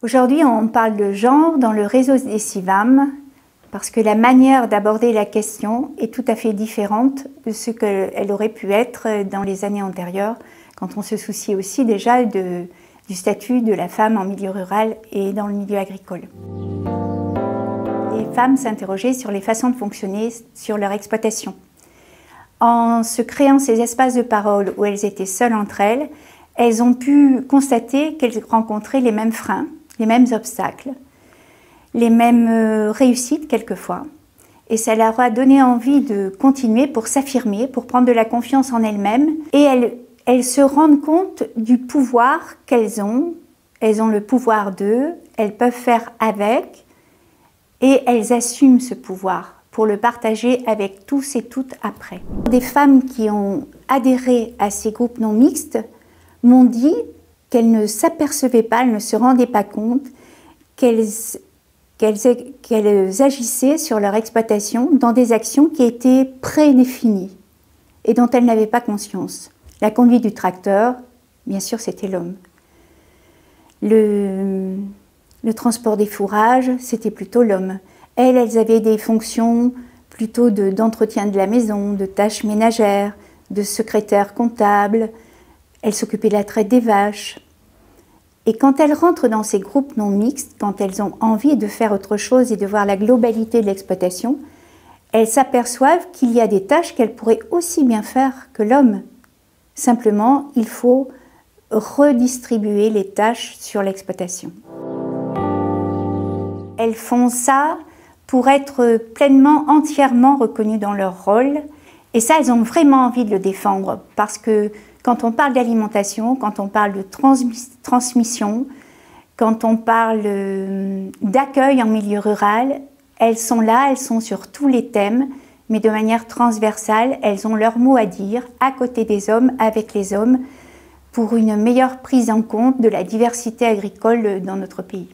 Aujourd'hui, on parle de genre dans le réseau des CIVAM parce que la manière d'aborder la question est tout à fait différente de ce qu'elle aurait pu être dans les années antérieures, quand on se souciait aussi déjà du statut de la femme en milieu rural et dans le milieu agricole. Les femmes s'interrogeaient sur les façons de fonctionner sur leur exploitation. En se créant ces espaces de parole où elles étaient seules entre elles, elles ont pu constater qu'elles rencontraient les mêmes freins, les mêmes obstacles, les mêmes réussites quelquefois. Et ça leur a donné envie de continuer pour s'affirmer, pour prendre de la confiance en elles-mêmes. Et elles se rendent compte du pouvoir qu'elles ont. Elles ont le pouvoir d'eux, elles peuvent faire avec, et elles assument ce pouvoir pour le partager avec tous et toutes après. Des femmes qui ont adhéré à ces groupes non mixtes m'ont dit qu'elles ne s'apercevaient pas, elles ne se rendaient pas compte qu'elles agissaient sur leur exploitation dans des actions qui étaient prédéfinies et dont elles n'avaient pas conscience. La conduite du tracteur, bien sûr, c'était l'homme. Le transport des fourrages, c'était plutôt l'homme. Elles avaient des fonctions plutôt d'entretien de la maison, de tâches ménagères, de secrétaire comptable. Elles s'occupaient de la traite des vaches. Et quand elles rentrent dans ces groupes non mixtes, quand elles ont envie de faire autre chose et de voir la globalité de l'exploitation, elles s'aperçoivent qu'il y a des tâches qu'elles pourraient aussi bien faire que l'homme. Simplement, il faut redistribuer les tâches sur l'exploitation. Elles font ça pour être pleinement, entièrement reconnues dans leur rôle. Et ça, elles ont vraiment envie de le défendre. Parce que quand on parle d'alimentation, quand on parle de transmission, quand on parle d'accueil en milieu rural, elles sont là, elles sont sur tous les thèmes, mais de manière transversale, elles ont leur mot à dire, à côté des hommes, avec les hommes, pour une meilleure prise en compte de la diversité agricole dans notre pays.